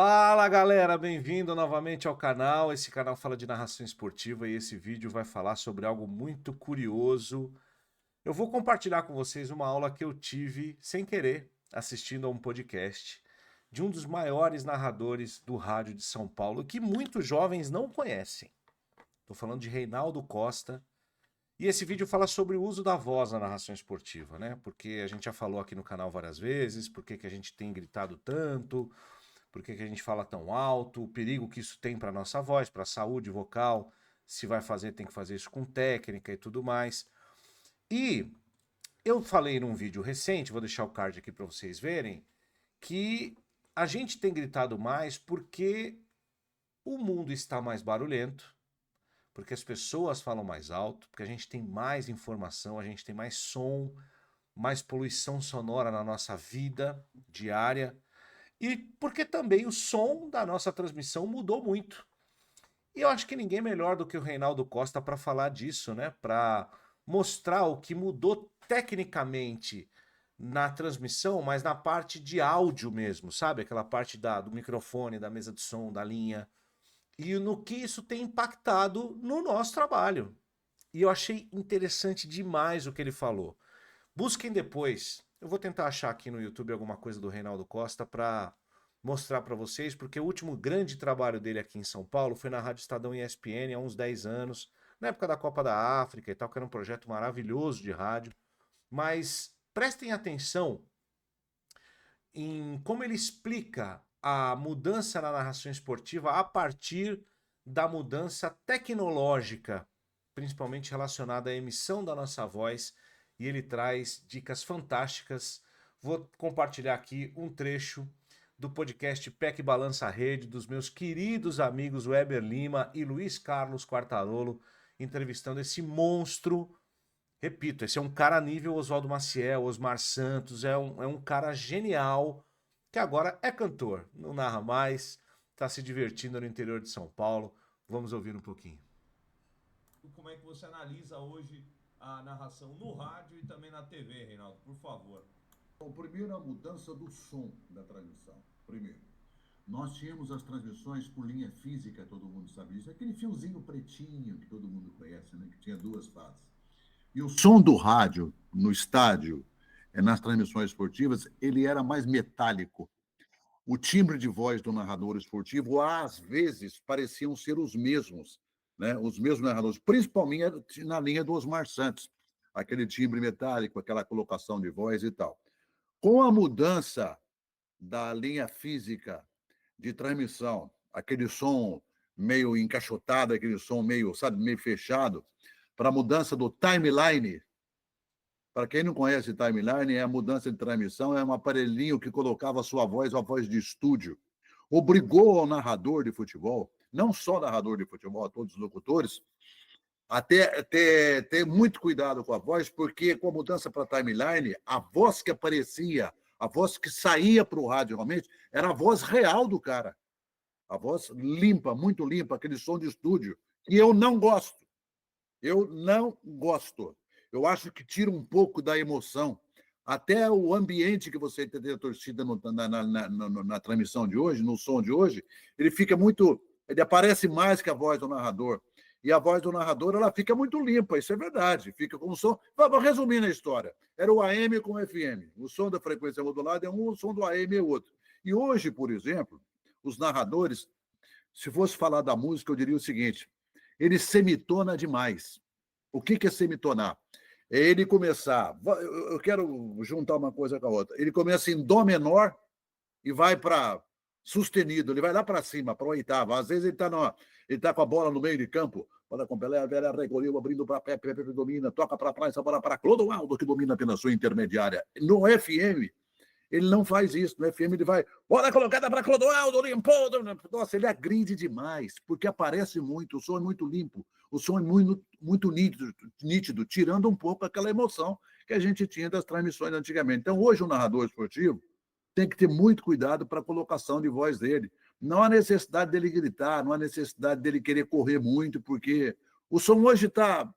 Fala galera, bem-vindo novamente ao canal. Esse canal fala de narração esportiva e esse vídeo vai falar sobre algo muito curioso. Eu vou compartilhar com vocês uma aula que eu tive sem querer assistindo a um podcast de um dos maiores narradores do rádio de São Paulo que muitos jovens não conhecem. Estou falando de Reinaldo Costa. E esse vídeo fala sobre o uso da voz na narração esportiva, né? Porque a gente já falou aqui no canal várias vezes, por que a gente tem gritado tanto, por que a gente fala tão alto, o perigo que isso tem para a nossa voz, para a saúde vocal, se vai fazer, tem que fazer isso com técnica e tudo mais. E eu falei num vídeo recente, vou deixar o card aqui para vocês verem, que a gente tem gritado mais porque o mundo está mais barulhento, porque as pessoas falam mais alto, porque a gente tem mais informação, a gente tem mais som, mais poluição sonora na nossa vida diária. E porque também o som da nossa transmissão mudou muito. E eu acho que ninguém melhor do que o Reinaldo Costa para falar disso, né? Para mostrar o que mudou tecnicamente na transmissão, mas na parte de áudio mesmo, sabe? Aquela parte do microfone, da mesa de som, da linha. E no que isso tem impactado no nosso trabalho. E eu achei interessante demais o que ele falou. Busquem depois. Eu vou tentar achar aqui no YouTube alguma coisa do Reinaldo Costa para mostrar para vocês, porque o último grande trabalho dele aqui em São Paulo foi na Rádio Estadão ESPN há uns 10 anos, na época da Copa da África e tal, que era um projeto maravilhoso de rádio. Mas prestem atenção em como ele explica a mudança na narração esportiva a partir da mudança tecnológica, principalmente relacionada à emissão da nossa voz, e ele traz dicas fantásticas. Vou compartilhar aqui um trecho do podcast PEC Balança a Rede, dos meus queridos amigos Weber Lima e Luiz Carlos Quartarolo, entrevistando esse monstro. Repito, esse é um cara nível Oswaldo Maciel, Osmar Santos, é um cara genial, que agora é cantor, não narra mais, está se divertindo no interior de São Paulo. Vamos ouvir um pouquinho. Como é que você analisa hoje a narração no rádio e também na TV, Reinaldo? Por favor. Bom, primeiro a mudança do som da transmissão. Primeiro, nós tínhamos as transmissões por linha física, todo mundo sabe isso, aquele fiozinho pretinho que todo mundo conhece, né, que tinha duas fases. E o som do rádio no estádio, nas transmissões esportivas, ele era mais metálico. O timbre de voz do narrador esportivo, às vezes, pareciam ser os mesmos, né? Os mesmos narradores, principalmente na linha do Osmar Santos, aquele timbre metálico, aquela colocação de voz e tal. Com a mudança da linha física de transmissão, aquele som meio encaixotado, aquele som meio, sabe, meio fechado, para a mudança do timeline. Para quem não conhece timeline, é a mudança de transmissão, é um aparelhinho que colocava a sua voz, a voz de estúdio. Obrigou ao narrador de futebol, não só narrador de futebol, a todos os locutores, até ter muito cuidado com a voz, porque com a mudança para timeline, a voz que aparecia, a voz que saía para o rádio realmente, era a voz real do cara. A voz limpa, muito limpa, aquele som de estúdio. E eu não gosto. Eu não gosto. Eu acho que tira um pouco da emoção. Até o ambiente que você tem da torcida na transmissão de hoje, no som de hoje, ele fica muito. Ele aparece mais que a voz do narrador. E a voz do narrador ela fica muito limpa, isso é verdade. Fica com o som. Vamos resumir a história. Era o AM com o FM. O som da frequência modulada é um, o som do AM é outro. E hoje, por exemplo, os narradores, se fosse falar da música, eu diria o seguinte: ele semitona demais. O que é semitonar? É ele começar. Eu quero juntar uma coisa com a outra. Ele começa em Dó menor e vai para sustenido, ele vai lá para cima, para a oitava. Às vezes ele tá com a bola no meio de campo, bola com Pelé, Pelé recolheu, abrindo para Pepe, Pepe domina, toca para trás, a bola para Clodoaldo, que domina apenas sua intermediária. No FM, ele não faz isso. No FM ele vai, bola colocada para Clodoaldo, limpou. Nossa, ele agride demais, porque aparece muito, o som é muito limpo, o som é muito, muito nítido, tirando um pouco aquela emoção que a gente tinha das transmissões antigamente. Então, hoje o narrador esportivo tem que ter muito cuidado para a colocação de voz dele. Não há necessidade dele gritar, não há necessidade dele querer correr muito, porque o som hoje está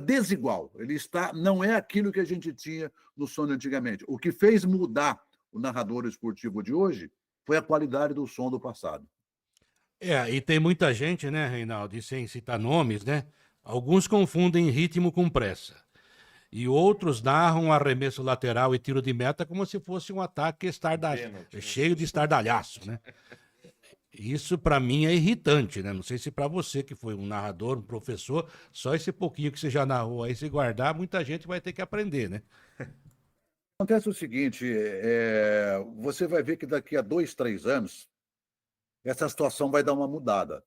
desigual. Ele não é aquilo que a gente tinha no som antigamente. O que fez mudar o narrador esportivo de hoje foi a qualidade do som do passado. E tem muita gente, né, Reinaldo, e sem citar nomes, né? Alguns confundem ritmo com pressa. E outros narram um arremesso lateral e tiro de meta como se fosse um ataque cheio de estardalhaço, né? Isso para mim é irritante, né? Não sei se para você que foi um narrador, um professor, só esse pouquinho que você já narrou aí, se guardar, muita gente vai ter que aprender, né? Acontece o seguinte, você vai ver que daqui a 2, 3 anos, essa situação vai dar uma mudada,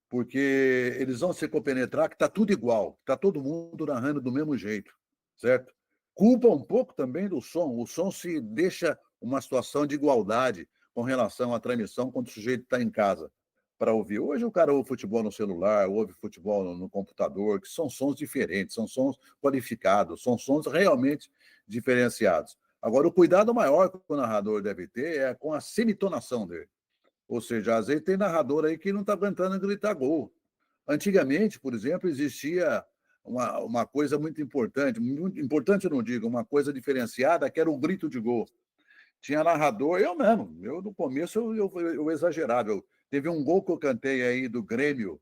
porque eles vão se compenetrar que está tudo igual, está todo mundo narrando do mesmo jeito, certo? Culpa um pouco também do som, o som se deixa uma situação de igualdade com relação à transmissão quando o sujeito está em casa para ouvir. Hoje o cara ouve futebol no celular, ouve futebol no computador, que são sons diferentes, são sons qualificados, são sons realmente diferenciados. Agora, o cuidado maior que o narrador deve ter é com a semitonação dele. Ou seja, às vezes tem narrador aí que não está aguentando gritar gol. Antigamente, por exemplo, existia uma coisa muito importante eu não digo, uma coisa diferenciada, que era o grito de gol. Tinha narrador, eu no começo eu exagerava. Teve um gol que eu cantei aí do Grêmio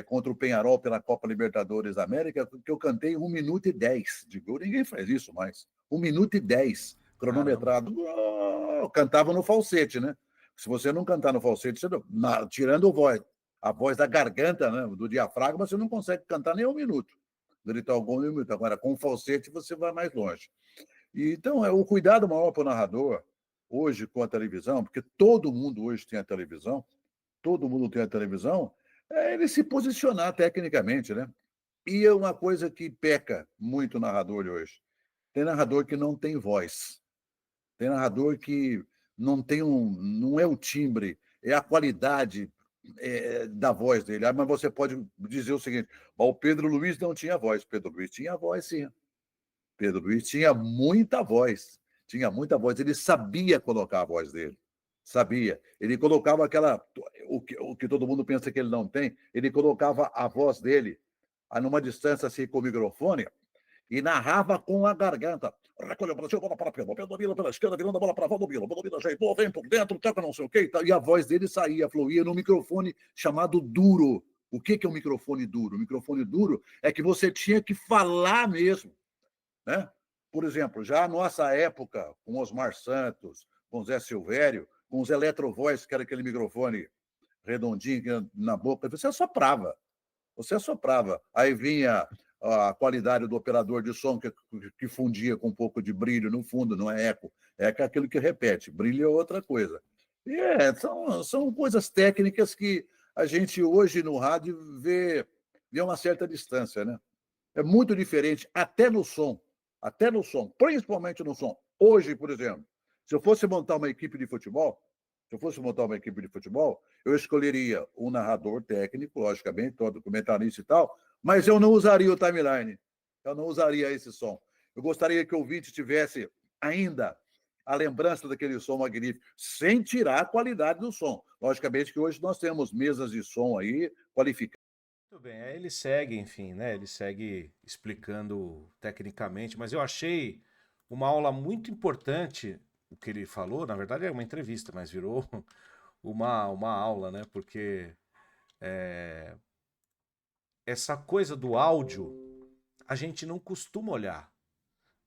contra o Peñarol pela Copa Libertadores da América, que eu cantei 1 minuto e 10 de gol. Ninguém faz isso mais. 1 minuto e 10, cronometrado. Eu cantava no falsete, né? Se você não cantar no falsete, tirando a voz da garganta, né, do diafragma, você não consegue cantar nem 1 minuto. Gritar o gol em 1 minuto. Agora, com o falsete, você vai mais longe. Então, o cuidado maior para o narrador, hoje, com a televisão, porque todo mundo hoje tem a televisão, é ele se posicionar tecnicamente, né? E é uma coisa que peca muito o narrador de hoje. Tem narrador que não tem voz. Tem narrador que não é o timbre, é a qualidade da voz dele. Mas você pode dizer o seguinte: o Pedro Luiz não tinha voz. Pedro Luiz tinha voz, sim. Pedro Luiz tinha muita voz. Ele sabia colocar a voz dele. Sabia. Ele colocava o que todo mundo pensa que ele não tem, ele colocava a voz dele numa distância assim com o microfone e narrava com a garganta. Recolheu para bola para Pedro. Pedro vira pela esquerda, virando a bola para Valdomiro. Valdomiro ajeitou, vem por dentro, toca não sei o quê. E a voz dele fluía no microfone chamado duro. O que é um microfone duro? O microfone duro é que você tinha que falar mesmo, né? Por exemplo, já a nossa época, com Osmar Santos, com Zé Silvério, com os Electrovoice, que era aquele microfone redondinho na boca, você assoprava. Aí vinha a qualidade do operador de som que fundia com um pouco de brilho no fundo, não é eco, é aquilo que repete, brilho é outra coisa. E são coisas técnicas que a gente hoje no rádio vê uma certa distância, né? É muito diferente, até no som, principalmente no som. Hoje, por exemplo, se eu fosse montar uma equipe de futebol, eu escolheria um narrador técnico, logicamente, todo comentarista e tal, mas eu não usaria o timeline, eu não usaria esse som. Eu gostaria que o ouvinte tivesse ainda a lembrança daquele som magnífico, sem tirar a qualidade do som. Logicamente que hoje nós temos mesas de som aí qualificadas. Muito bem, aí ele segue, enfim, né? Ele segue explicando tecnicamente, mas eu achei uma aula muito importante o que ele falou. Na verdade é uma entrevista, mas virou uma aula, né? Porque essa coisa do áudio a gente não costuma olhar,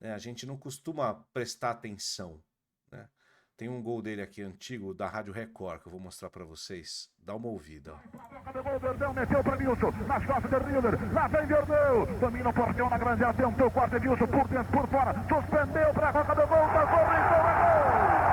né? A gente não costuma prestar atenção, né? Tem um gol dele aqui antigo, da Rádio Record, que eu vou mostrar pra vocês. Dá uma ouvida. O Verdão meteu para Nilson, nas costas de Riller, lá vem Verdão, domina o Portão na grande área, tentou o corte de Nilson, por dentro, por fora, suspendeu para a Coca do gol, tocou, brincou, é gol!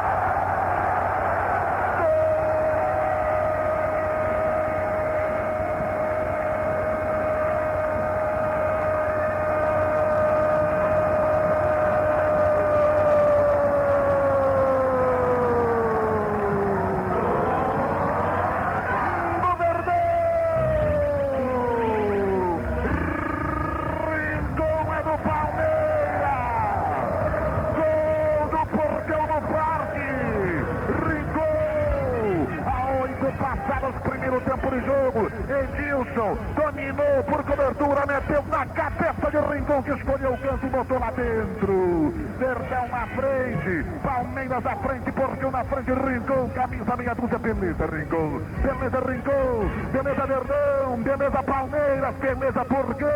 Primeiro tempo de jogo, Edilson dominou por cobertura, meteu na cabeça Foi o Rincon que escolheu o canto e botou lá dentro. Verdão na frente, Palmeiras à frente, Porcão na frente, Rincon, camisa meia dúzia, beleza Rincon, beleza Rincon, beleza Verdão, beleza Palmeiras, beleza Porcão.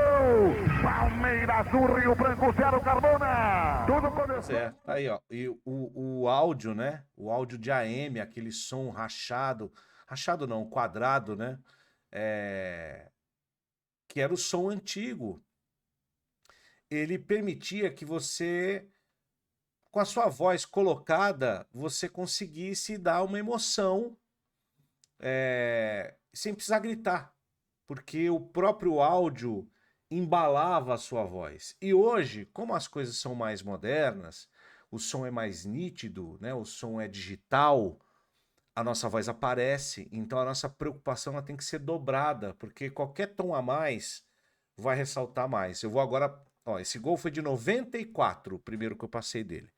Palmeiras 1, Rio Branco 0, Carmona. Tudo começou. Certo. Aí, ó. E o áudio, né? O áudio de AM, aquele som rachado. Rachado não, quadrado, né? Que era o som antigo. Ele permitia que você, com a sua voz colocada, você conseguisse dar uma emoção sem precisar gritar. Porque o próprio áudio embalava a sua voz. E hoje, como as coisas são mais modernas, o som é mais nítido, né? O som é digital, a nossa voz aparece, então a nossa preocupação ela tem que ser dobrada, porque qualquer tom a mais vai ressaltar mais. Eu vou agora, ó, esse gol foi de 94, o primeiro que eu passei dele.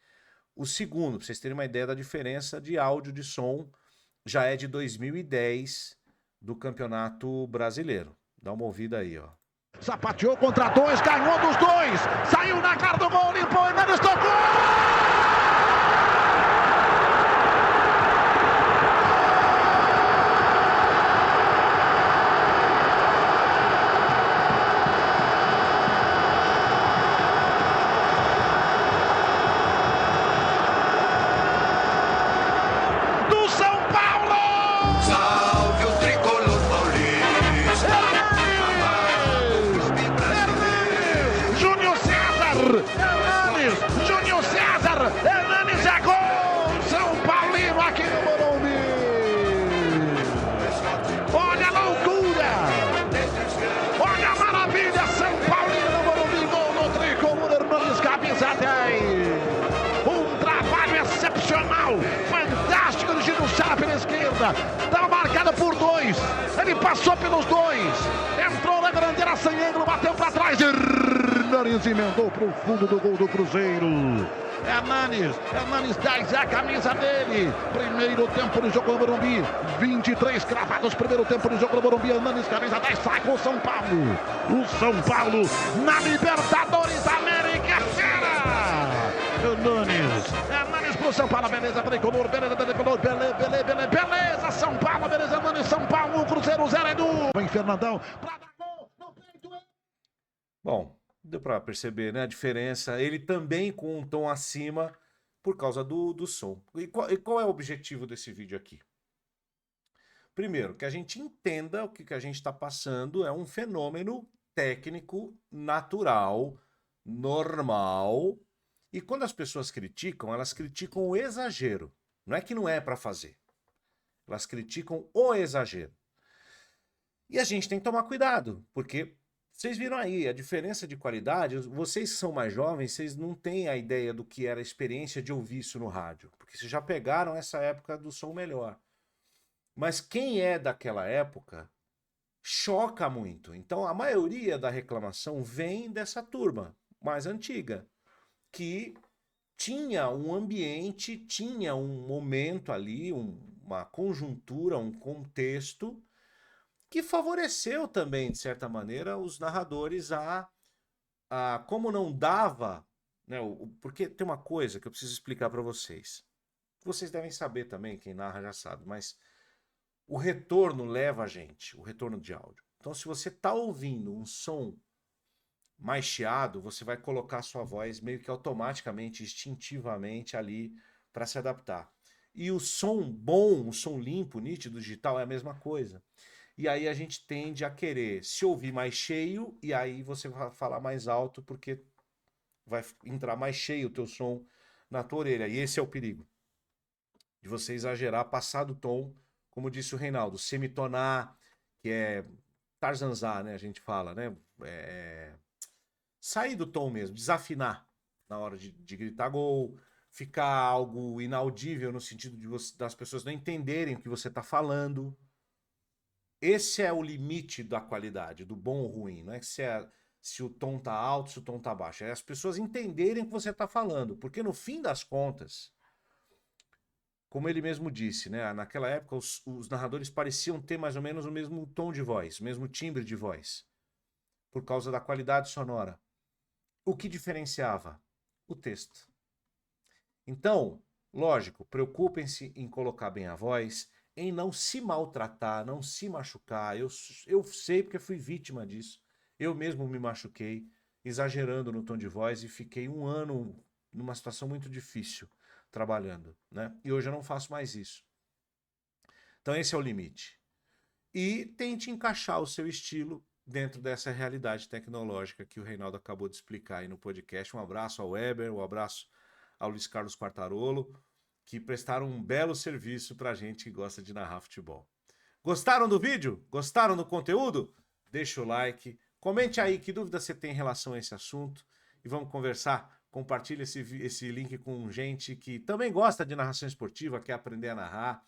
O segundo, para vocês terem uma ideia da diferença de áudio, de som, já é de 2010 do Campeonato Brasileiro. Dá uma ouvida aí, ó. Sapateou contra dois, ganhou dos dois, saiu na cara do gol, limpou, Hernanes tocou! Fantástico do Gino Sá pela esquerda, estava marcada por dois, ele passou pelos dois, entrou na grandeira sem ângulo, bateu para trás, Hernanes emendou para o fundo do gol do Cruzeiro. Hernanes 10 é a camisa dele. Primeiro tempo do jogo no Morumbi, 23 cravados, primeiro tempo do jogo no Morumbi. Hernanes, camisa 10, sai com o São Paulo. O São Paulo na Libertadores América, fera! Hernanes pro São Paulo, beleza, tricolor, beleza, tricolor, beleza, São Paulo, beleza, Hernanes, São Paulo, Cruzeiro 0 Edu. Vem Fernandão, pra dar gol, no peito. Bom, deu para perceber, né, a diferença. Ele também com um tom acima por causa do som. E qual é o objetivo desse vídeo aqui? Primeiro, que a gente entenda o que a gente está passando é um fenômeno técnico, natural, normal. E quando as pessoas criticam, elas criticam o exagero. Não é que não é para fazer. Elas criticam o exagero. E a gente tem que tomar cuidado, porque vocês viram aí a diferença de qualidade. Vocês que são mais jovens, vocês não têm a ideia do que era a experiência de ouvir isso no rádio, porque vocês já pegaram essa época do som melhor. Mas quem é daquela época choca muito. Então a maioria da reclamação vem dessa turma mais antiga, que tinha um ambiente, tinha um momento ali, uma conjuntura, um contexto que favoreceu também, de certa maneira, os narradores a como não dava, né, porque tem uma coisa que eu preciso explicar para vocês. Vocês devem saber também, quem narra já sabe, mas o retorno leva a gente, o retorno de áudio. Então, se você está ouvindo um som mais chiado, você vai colocar a sua voz meio que automaticamente, instintivamente ali para se adaptar. E o som bom, o som limpo, nítido, digital é a mesma coisa. E aí a gente tende a querer se ouvir mais cheio e aí você vai falar mais alto porque vai entrar mais cheio o teu som na tua orelha. E esse é o perigo de você exagerar, passar do tom, como disse o Reinaldo, semitonar, que é tarzanzar, né? A gente fala, né? Sair do tom mesmo, desafinar na hora de gritar gol, ficar algo inaudível no sentido das pessoas não entenderem o que você está falando. Esse é o limite da qualidade, do bom ou ruim. Não é se o tom tá alto, se o tom tá baixo. É as pessoas entenderem o que você está falando. Porque no fim das contas, como ele mesmo disse, né, naquela época os narradores pareciam ter mais ou menos o mesmo tom de voz, o mesmo timbre de voz, por causa da qualidade sonora. O que diferenciava? O texto. Então, lógico, preocupem-se em colocar bem a voz, em não se maltratar, não se machucar. Eu sei porque fui vítima disso. Eu mesmo me machuquei, exagerando no tom de voz e fiquei 1 ano numa situação muito difícil trabalhando, né? E hoje eu não faço mais isso. Então esse é o limite. E tente encaixar o seu estilo dentro dessa realidade tecnológica que o Reinaldo acabou de explicar aí no podcast. Um abraço ao Weber, um abraço ao Luiz Carlos Quartarolo, que prestaram um belo serviço pra gente que gosta de narrar futebol. Gostaram do vídeo? Gostaram do conteúdo? Deixa o like, comente aí que dúvida você tem em relação a esse assunto e vamos conversar. Compartilhe esse link com gente que também gosta de narração esportiva, quer aprender a narrar.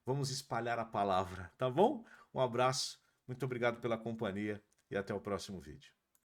Vamos espalhar a palavra, tá bom? Um abraço, muito obrigado pela companhia e até o próximo vídeo.